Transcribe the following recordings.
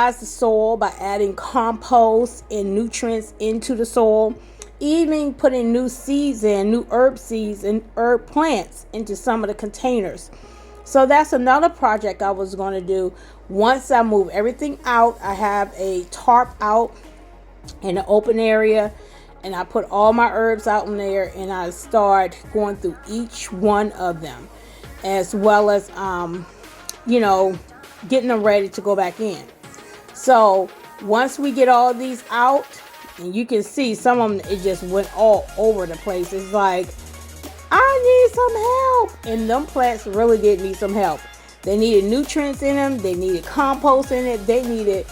fertilize the soil by adding compost and nutrients into the soil, even putting new seeds in, new herb seeds and herb plants into some of the containers. So that's another project I was going to do. Once I move everything out, I have a tarp out in the open area, and I put all my herbs out in there, and I start going through each one of them, as well as getting them ready to go back in. So once we get all these out, and you can see some of them, it just went all over the place. It's like, I need some help. And them plants really did need some help. They needed nutrients in them. They needed compost in it. They needed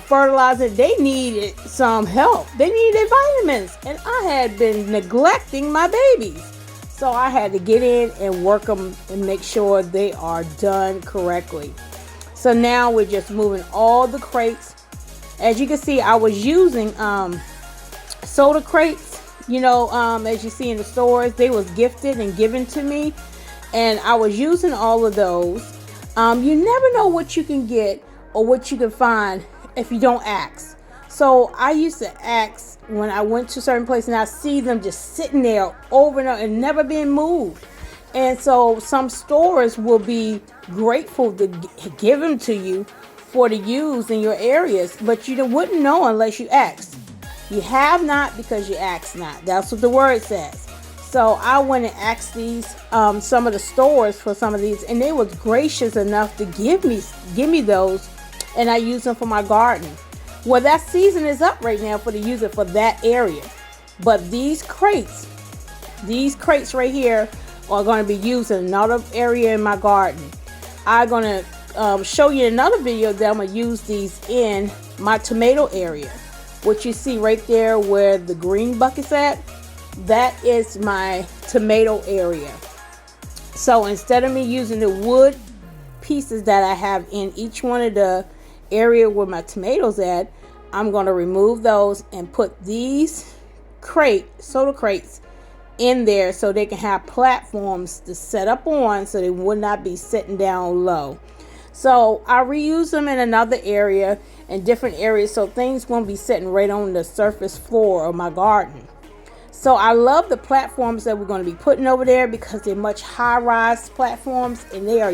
fertilizer. They needed some help. They needed vitamins. And I had been neglecting my babies. So I had to get in and work them and make sure they are done correctly. So now we're just moving all the crates. As you can see, I was using soda crates. As you see in the stores, they was gifted and given to me, and I was using all of those. You never know what you can get or what you can find if you don't ask. So I used to ask when I went to certain places, and I see them just sitting there over and over and never being moved. And so some stores will be grateful to give them to you for to use in your areas, but you wouldn't know unless you asked. You have not because you ask not. That's what the word says. So I went and asked these some of the stores for some of these, and they was gracious enough to give me those, and I use them for my garden. Well, that season is up right now for to use it for that area. But these crates right here are going to be used in another area in my garden. I'm going to show you another video that I'm going to use these in my tomato area. What you see right there where the green bucket's at, that is my tomato area. So instead of me using the wood pieces that I have in each one of the area where my tomatoes at, I'm going to remove those and put these soda crates in there so they can have platforms to set up on, so they would not be sitting down low. So I reuse them in another area, in different areas, so things won't be sitting right on the surface floor of my garden. So I love the platforms that we're going to be putting over there because they're much high-rise platforms, and they are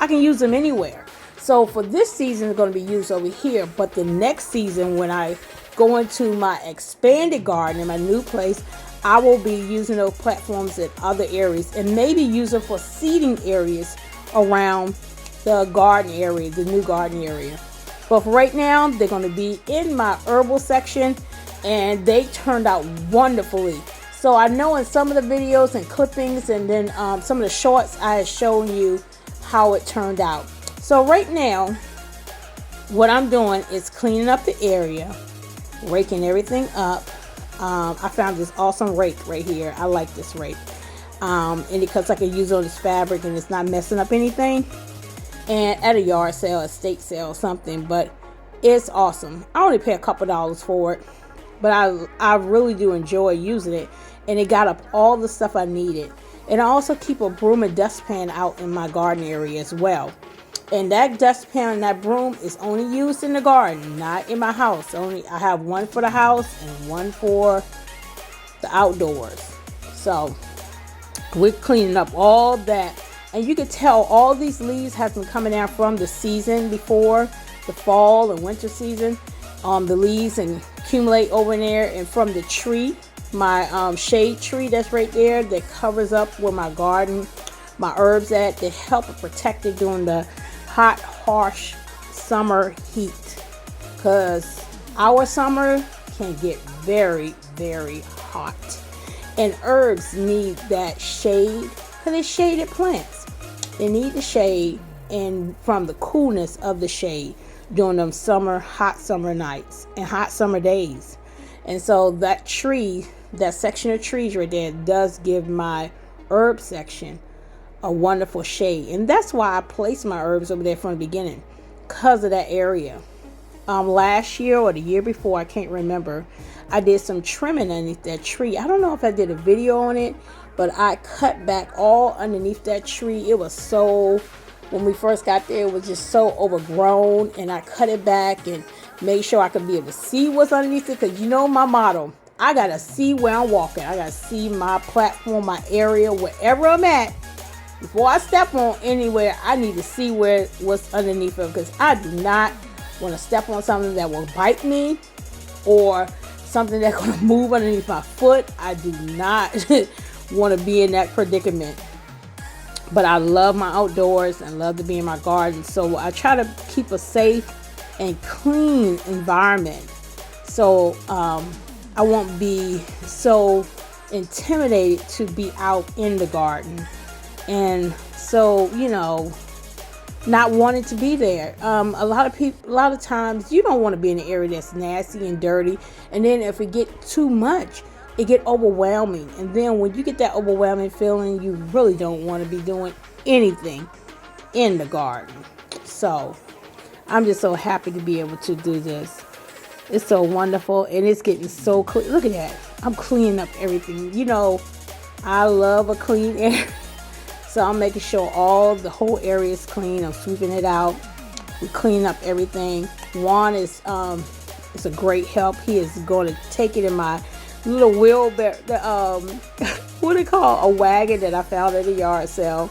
I can use them anywhere. So for this season, it's going to be used over here, but the next season when I go into my expanded garden in my new place, I will be using those platforms in other areas, and maybe use them for seating areas around the garden area, the new garden area. But for right now, they're going to be in my herbal section, and they turned out wonderfully. So I know in some of the videos and clippings, and then some of the shorts, I have shown you how it turned out. So right now, what I'm doing is cleaning up the area, raking everything up. I found this awesome rake right here. I like this rake. And because I can use it on this fabric and it's not messing up anything. And at a yard sale, estate sale, something, but it's awesome. I only pay a couple dollars for it, but I really do enjoy using it, and it got up all the stuff I needed. And I also keep a broom and dustpan out in my garden area as well. And that dustpan and that broom is only used in the garden, not in my house. I have one for the house and one for the outdoors. So we're cleaning up all that. And you can tell all these leaves have been coming out from the season before, the fall and winter season. The leaves and accumulate over in there, and from the tree, my shade tree that's right there that covers up where my garden, my herbs at, to help it protect it during the hot, harsh summer heat. Because our summer can get very, very hot. And herbs need that shade because they're shaded plants. They need the shade and from the coolness of the shade during them hot summer nights and hot summer days. And so that tree, that section of trees right there, does give my herb section a wonderful shade. And that's why I placed my herbs over there from the beginning, because of that area. Last year or the year before, I can't remember, I did some trimming underneath that tree. I don't know if I did a video on it, but I cut back all underneath that tree. It was so when we first got there, it was just so overgrown, and I cut it back and made sure I could be able to see what's underneath it. Because you know my motto, I got to see where I'm walking. I got to see my platform, my area, wherever I'm at. Before I step on anywhere, I need to see what's underneath it, because I do not want to step on something that will bite me or something that's going to move underneath my foot. I do not want to be in that predicament. But I love my outdoors and love to be in my garden. So I try to keep a safe and clean environment. So I won't be so intimidated to be out in the garden. And so, not wanting to be there. A lot of times you don't want to be in an area that's nasty and dirty. And then if it get too much, it get overwhelming. And then when you get that overwhelming feeling, you really don't want to be doing anything in the garden. So I'm just so happy to be able to do this. It's so wonderful, and it's getting so clean. Look at that. I'm cleaning up everything. I love a clean area. So I'm making sure the whole area is clean. I'm sweeping it out. We clean up everything. Juan is a great help. He is going to take it in my little wheelbarrow, what do they call, a wagon that I found at a yard sale.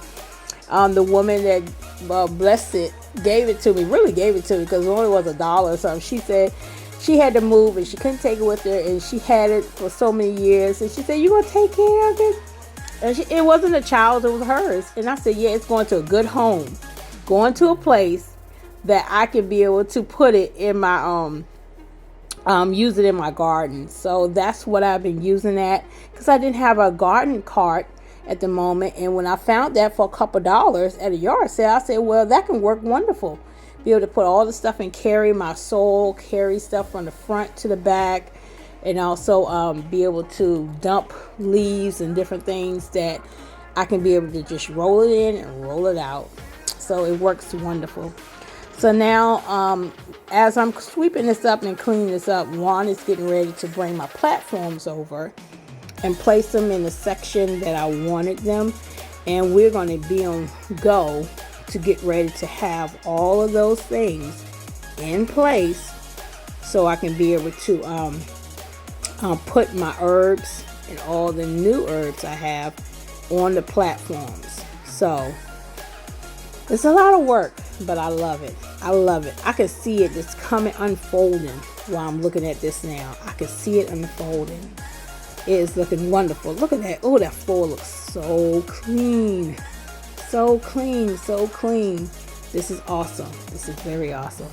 The woman that blessed it gave it to me, really gave it to me, because it only was $1 or something. She said she had to move and she couldn't take it with her, and she had it for so many years, and she said, "You gonna take care of it?" And it wasn't a child's, it was hers. And I said, yeah, it's going to a good home, going to a place that I can be able to put it in my use it in my garden. So that's what I've been using that, because I didn't have a garden cart at the moment. And when I found that for a couple dollars at a yard sale, I said, well, that can work wonderful. Be able to put all the stuff and carry my soil, carry stuff from the front to the back, and also be able to dump leaves and different things that I can be able to just roll it in and roll it out. So it works wonderful. So now, as I'm sweeping this up and cleaning this up, Juan is getting ready to bring my platforms over and place them in the section that I wanted them. And we're going to be on go to get ready to have all of those things in place so I can be able to put my herbs and all the new herbs I have on the platforms. So it's a lot of work, but I love it. I love it. I can see it just coming, unfolding while I'm looking at this now. I can see it unfolding. It is looking wonderful. Look at that. Oh, that floor looks so clean. So clean, so clean. This is awesome. This is very awesome.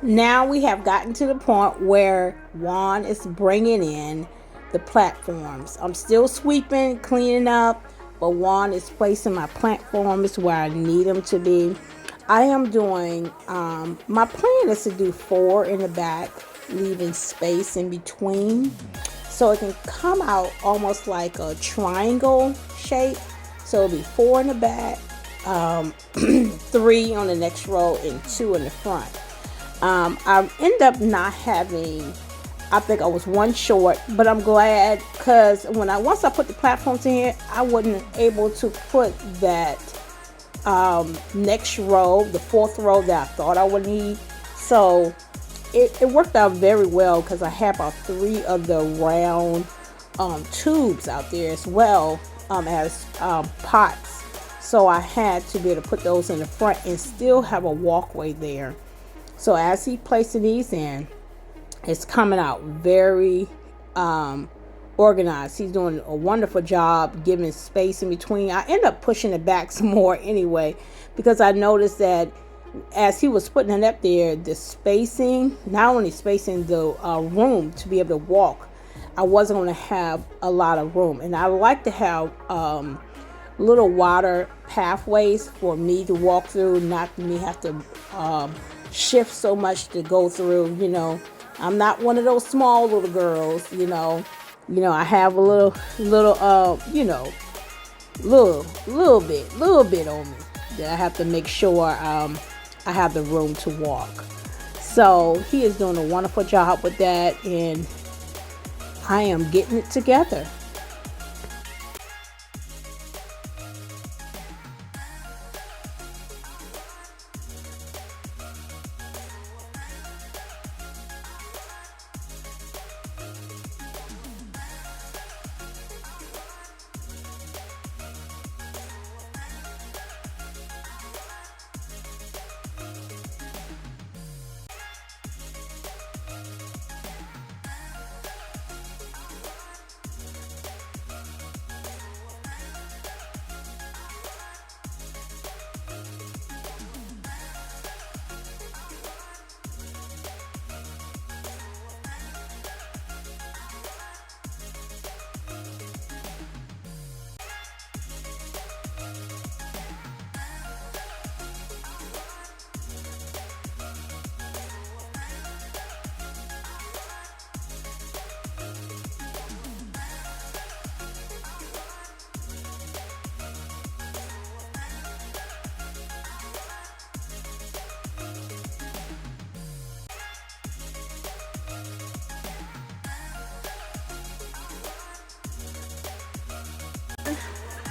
Now we have gotten to the point where Juan is bringing in the platforms. I'm still sweeping, cleaning up, but Juan is placing my platforms where I need them to be. I am doing, my plan is to do 4 in the back, leaving space in between so it can come out almost like a triangle shape. So it'll be 4 in the back, 3 on the next row, and 2 in the front. I end up not having, I think I was 1 short, but I'm glad because once I put the platforms in here, I wasn't able to put that next row, the 4th row that I thought I would need. So it worked out very well because I have about 3 of the round tubes out there as well as pots. So I had to be able to put those in the front and still have a walkway there. So as he placing these in, it's coming out very organized. He's doing a wonderful job giving space in between. I end up pushing it back some more anyway because I noticed that as he was putting it up there, the spacing, not only spacing the room to be able to walk, I wasn't going to have a lot of room. And I like to have little water pathways for me to walk through, not me have to shift so much to go through. I'm not one of those small little girls. I have a little bit on me that I have to make sure I have the room to walk. So he is doing a wonderful job with that, and I am getting it together.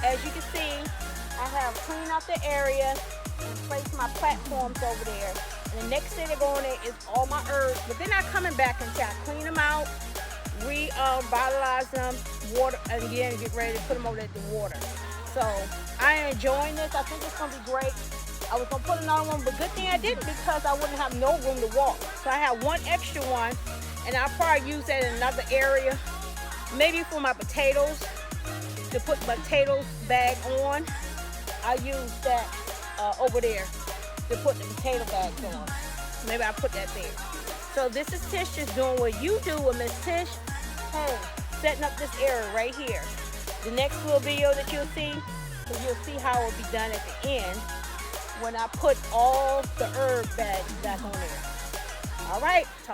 As you can see, I have cleaned out the area and placed my platforms over there. And the next thing they're going in is all my herbs, but they're not coming back until I clean them out, revitalize them, water, and again get ready to put them over there in the water. So I am enjoying this. I think it's gonna be great. I was gonna put another one, but good thing I didn't because I wouldn't have no room to walk. So I have 1 extra one, and I'll probably use that in another area, maybe for my potatoes. To put potatoes bag on, I use that over there to put the potato bags on. Maybe I'll put that there. So this is Tish just doing what you do with Miss Tish. Hey, setting up this area right here. The next little video that you'll see how it will be done at the end when I put all the herb bags back on there. All right, talk